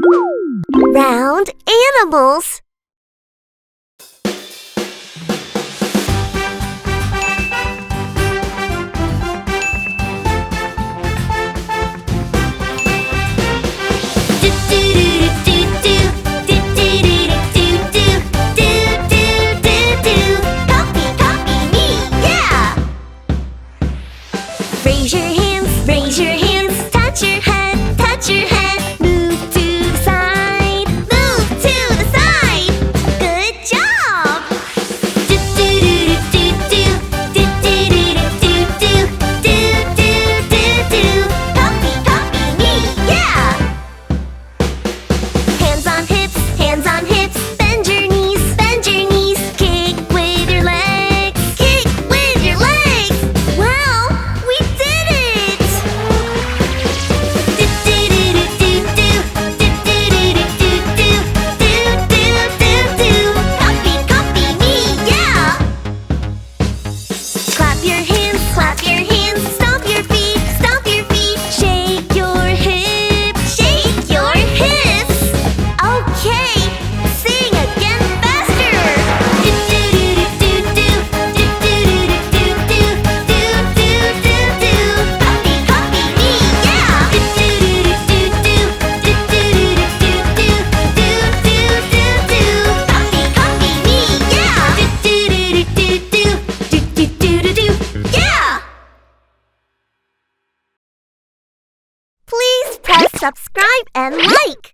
Round animals. Raise your hands, touch your head, touch your head. Move to the side, move to the side. Good job! Do do do do do do do do do do do do do. Copy me, yeah! Hands on hips, bend your knees, kick with your legs, kick with your legs. Wow, we did it! Copy me, yeah! Clap your hands, stomp your feet, shake your hips, Okay, sing again faster. Copy me, yeah! Copy me, yeah! Yeah! Please press subscribe and like.